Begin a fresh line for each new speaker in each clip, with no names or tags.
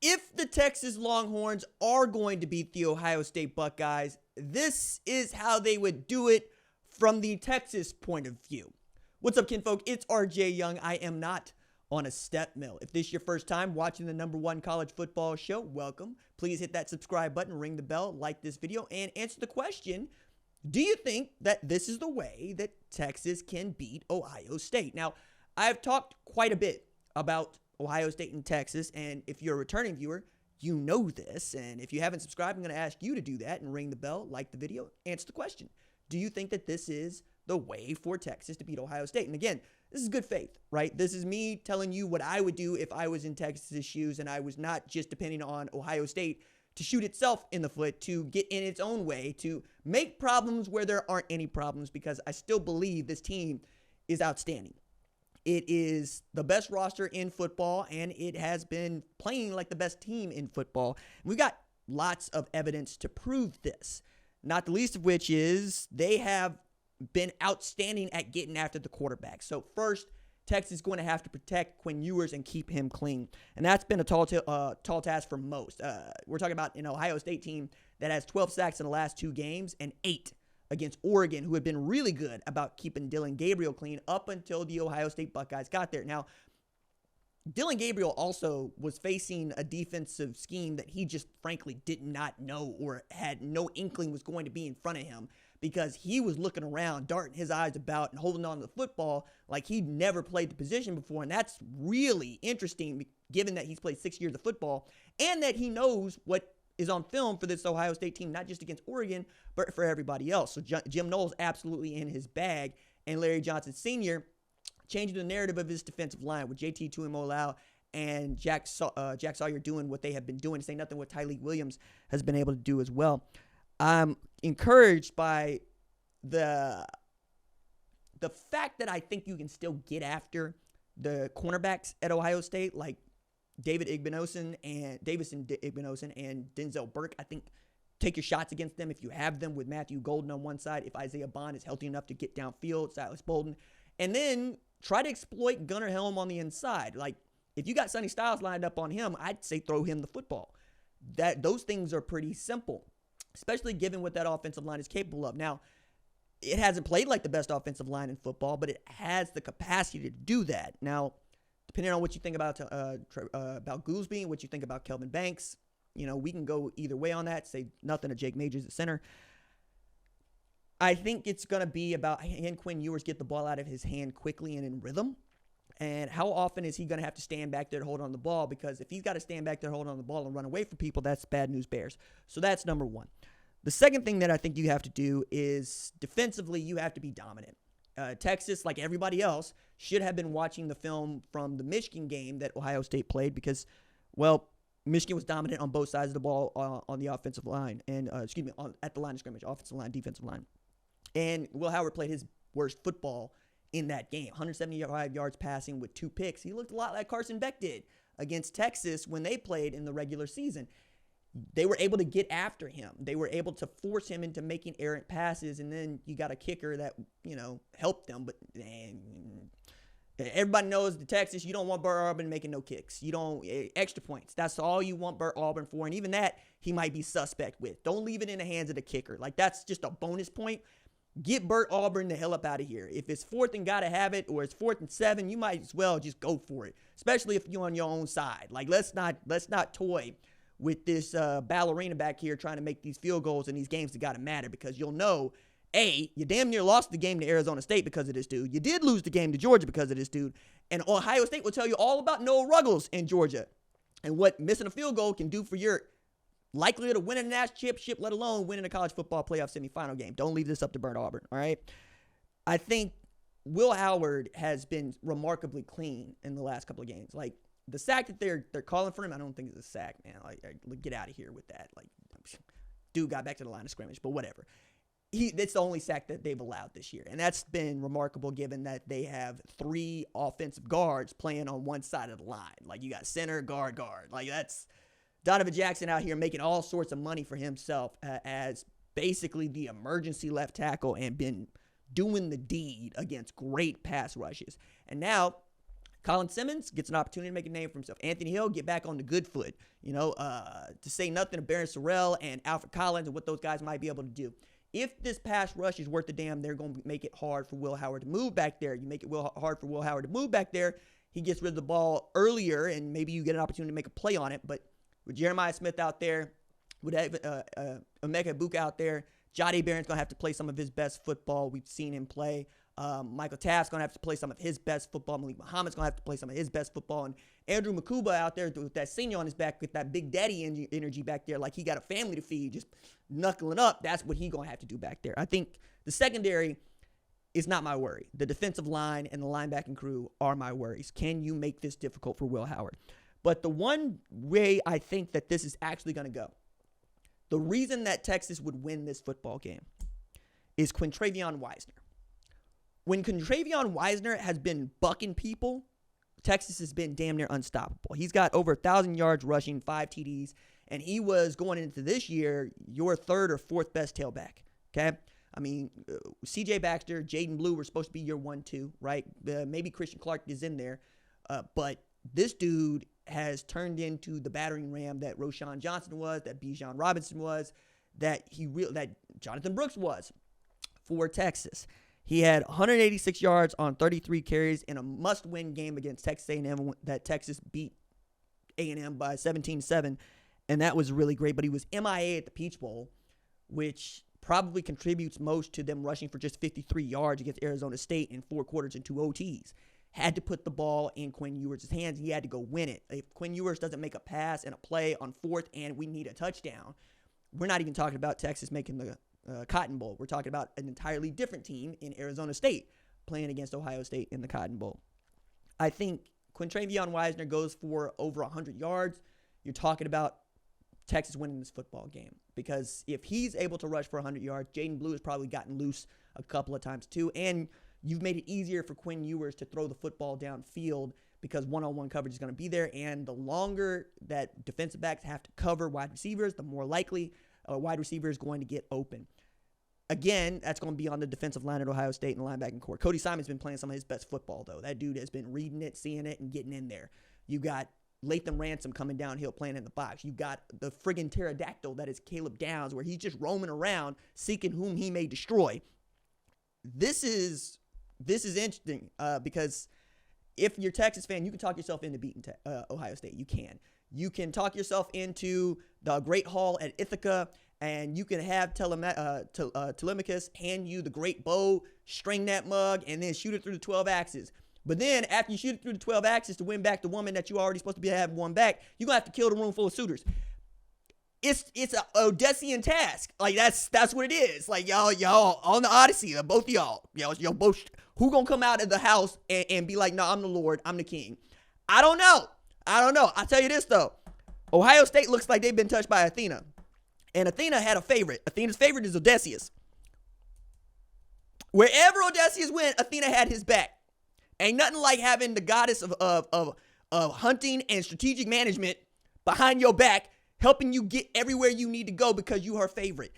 If the Texas Longhorns are going to beat the Ohio State Buckeyes, this is how they would do it from the Texas point of view. What's up, kinfolk? It's RJ Young. I am not on a step mill. If this is your first time watching the #1 college football show, welcome. Please hit that subscribe button, ring the bell, like this video, and answer the question, do you think that this is the way that Texas can beat Ohio State? Now, I've talked quite a bit about Ohio State and Texas, and if you're a returning viewer, you know this, and if you haven't subscribed, I'm going to ask you to do that and ring the bell, like the video, answer the question. Do you think that this is the way for Texas to beat Ohio State? And again, this is good faith, right? This is me telling you what I would do if I was in Texas's shoes and I was not just depending on Ohio State to shoot itself in the foot, to get in its own way, to make problems where there aren't any problems, because I still believe this team is outstanding. It is the best roster in football, and it has been playing like the best team in football. And we've got lots of evidence to prove this, not the least of which is they have been outstanding at getting after the quarterback. So first, Texas is going to have to protect Quinn Ewers and keep him clean. And that's been a tall task for most. We're talking about an Ohio State team that has 12 sacks in the last 2 games and 8 against Oregon, who had been really good about keeping Dillon Gabriel clean up until the Ohio State Buckeyes got there. Now, Dillon Gabriel also was facing a defensive scheme that he just frankly did not know or had no inkling was going to be in front of him, because he was looking around, darting his eyes about and holding on to the football like he'd never played the position before. And that's really interesting, given that he's played 6 years of football and that he knows what is on film for this Ohio State team, not just against Oregon, but for everybody else. So Jim Knowles absolutely in his bag, and Larry Johnson Sr. changing the narrative of his defensive line with JT Tuimoloau and Jack Sawyer doing what they have been doing, to say nothing what Tyleik Williams has been able to do as well. I'm encouraged by the fact that I think you can still get after the cornerbacks at Ohio State, like Davison Igbinosun and Denzel Burke. I think take your shots against them if you have them, with Matthew Golden on one side, if Isaiah Bond is healthy enough to get downfield, Silas Bolden, and then try to exploit Gunnar Helm on the inside. Like, if you got Sonny Styles lined up on him, I'd say throw him the football. Those things are pretty simple, especially given what that offensive line is capable of. Now, it hasn't played like the best offensive line in football, but it has the capacity to do that. Now, depending on what you think about Goolsby and what you think about Kelvin Banks, we can go either way on that. Say nothing to Jake Majors at center. I think it's going to be about, can Quinn Ewers get the ball out of his hand quickly and in rhythm? And how often is he going to have to stand back there to hold on the ball? Because if he's got to stand back there, hold on the ball, and run away from people, that's bad news bears. So that's number one. The second thing that I think you have to do is defensively, you have to be dominant. Texas, like everybody else, should have been watching the film from the Michigan game that Ohio State played, because, well, Michigan was dominant on both sides of the ball on the offensive line, and at the line of scrimmage, offensive line, defensive line. And Will Howard played his worst football in that game, 175 yards passing with 2 picks. He looked a lot like Carson Beck did against Texas when they played in the regular season. They were able to get after him. They were able to force him into making errant passes, and then you got a kicker that, helped them. But everybody knows the Texas, you don't want Bert Auburn making no kicks. You don't extra points. That's all you want Bert Auburn for, and even that he might be suspect with. Don't leave it in the hands of the kicker. Like, that's just a bonus point. Get Bert Auburn the hell up out of here. If it's 4th and gotta have it, or it's 4th and 7, you might as well just go for it, especially if you're on your own side. Like, let's not toy with this ballerina back here trying to make these field goals in these games that got to matter, because you'll know, A, you damn near lost the game to Arizona State because of this dude. You did lose the game to Georgia because of this dude. And Ohio State will tell you all about Noah Ruggles in Georgia and what missing a field goal can do for your likelihood of winning a national championship, let alone winning a college football playoff semifinal game. Don't leave this up to Bert Auburn, all right? I think Will Howard has been remarkably clean in the last couple of games. Like, the sack that they're calling for him, I don't think it's a sack, man. Like, get out of here with that. Like, dude got back to the line of scrimmage, but whatever. That's the only sack that they've allowed this year, and that's been remarkable given that they have 3 offensive guards playing on one side of the line. Like, you got center, guard. Like, that's Donovan Jackson out here making all sorts of money for himself as basically the emergency left tackle, and been doing the deed against great pass rushes. And now Colin Simmons gets an opportunity to make a name for himself. Anthony Hill, get back on the good foot. To say nothing of Barron Sorrell and Alfred Collins and what those guys might be able to do. If this pass rush is worth the damn, they're going to make it hard for Will Howard to move back there. You make it hard for Will Howard to move back there, he gets rid of the ball earlier, and maybe you get an opportunity to make a play on it. But with Jeremiah Smith out there, with Emeka Egbuka out there, Jahdae Barron's going to have to play some of his best football. We've seen him play. Michael Taft's going to have to play some of his best football. Malik Muhammad's going to have to play some of his best football. And Andrew Makuba out there with that senior on his back, with that big daddy energy back there, like he got a family to feed, just knuckling up. That's what he's going to have to do back there. I think the secondary is not my worry. The defensive line and the linebacking crew are my worries. Can you make this difficult for Will Howard? But the one way I think that this is actually going to go, the reason that Texas would win this football game is Quintravion Wisner. When Quintravion Wisner has been bucking people, Texas has been damn near unstoppable. He's got over 1,000 yards rushing, 5 TDs, and he was going into this year your third or fourth best tailback, okay? I mean, C.J. Baxter, Jaden Blue were supposed to be your 1-2, right? Maybe Christian Clark is in there, but this dude has turned into the battering ram that Roshan Johnson was, that Bijan Robinson was, that Jonathan Brooks was for Texas. He had 186 yards on 33 carries in a must-win game against Texas A&M that Texas beat A&M by 17-7, and that was really great. But he was MIA at the Peach Bowl, which probably contributes most to them rushing for just 53 yards against Arizona State in 4 quarters and 2 OTs. Had to put the ball in Quinn Ewers' hands. He had to go win it. If Quinn Ewers doesn't make a pass and a play on 4th and we need a touchdown, we're not even talking about Texas making the Cotton Bowl. We're talking about an entirely different team in Arizona State playing against Ohio State in the Cotton Bowl. I think Quintravion Wisner goes for over 100 yards. You're talking about Texas winning this football game, because if he's able to rush for 100 yards, Jaden Blue has probably gotten loose a couple of times too, and you've made it easier for Quinn Ewers to throw the football downfield because one-on-one coverage is going to be there, and the longer that defensive backs have to cover wide receivers, the more likely a wide receiver is going to get open. Again, that's going to be on the defensive line at Ohio State and the linebacking core. Cody Simon's been playing some of his best football, though. That dude has been reading it, seeing it, and getting in there. You got Latham Ransom coming downhill playing in the box. You got the friggin' pterodactyl that is Caleb Downs, where he's just roaming around seeking whom he may destroy. This is interesting because if you're a Texas fan, you can talk yourself into beating Ohio State. You can. You can talk yourself into the Great Hall at Ithaca, and you can have Telemachus hand you the great bow, string that mug, and then shoot it through the 12 axes. But then after you shoot it through the 12 axes to win back the woman that you already supposed to be having won back, you're going to have to kill the room full of suitors. It's an Odyssean task. Like, that's what it is. Like, y'all on the Odyssey, both of y'all both, who going to come out of the house and be like, no, I'm the Lord, I'm the king? I don't know. I'll tell you this, though. Ohio State looks like they've been touched by Athena. And Athena had a favorite. Athena's favorite is Odysseus. Wherever Odysseus went, Athena had his back. Ain't nothing like having the goddess of hunting and strategic management behind your back, helping you get everywhere you need to go because you her favorite.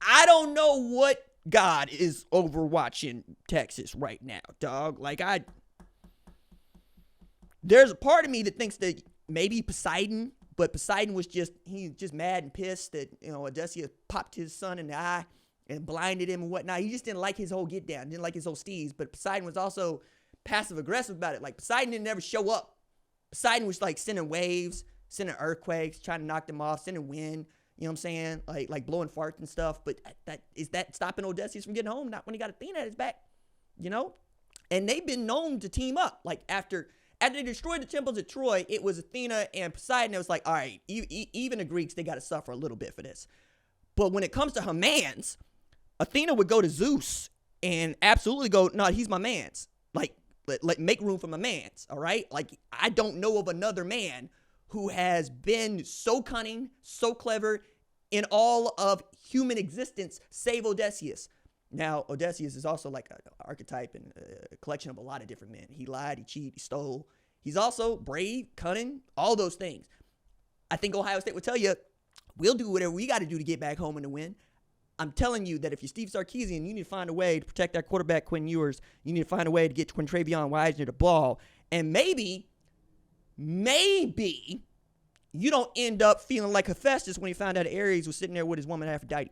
I don't know what God is overwatching Texas right now, dog. There's a part of me that thinks that maybe Poseidon, but Poseidon was just mad and pissed that, Odysseus popped his son in the eye and blinded him and whatnot. He just didn't like his whole get down, didn't like his whole steez, but Poseidon was also passive aggressive about it. Like, Poseidon didn't ever show up. Poseidon was like sending waves, sending earthquakes, trying to knock them off, sending wind, you know what I'm saying? Like blowing farts and stuff. But is that stopping Odysseus from getting home? Not when he got Athena at his back, And they've been known to team up. Like, after they destroyed the temples at Troy, it was Athena and Poseidon. It was like, all right, even the Greeks, they got to suffer a little bit for this. But when it comes to her mans, Athena would go to Zeus and absolutely go, no, he's my mans. Like, make room for my mans, all right? Like, I don't know of another man who has been so cunning, so clever in all of human existence, save Odysseus. Now, Odysseus is also like an archetype and a collection of a lot of different men. He lied, he cheated, he stole. He's also brave, cunning, all those things. I think Ohio State would tell you, we'll do whatever we got to do to get back home and to win. I'm telling you that if you're Steve Sarkisian, you need to find a way to protect that quarterback, Quinn Ewers. You need to find a way to get Quintravion Wisner the ball. And maybe you don't end up feeling like Hephaestus when he found out Ares was sitting there with his woman Aphrodite.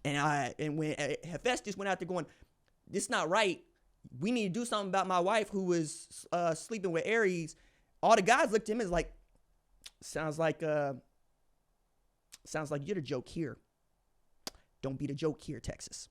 And when Hephaestus went out there going, this is not right. We need to do something about my wife who was sleeping with Ares. All the guys looked at him and was like, sounds like you're the joke here. Don't be the joke here, Texas.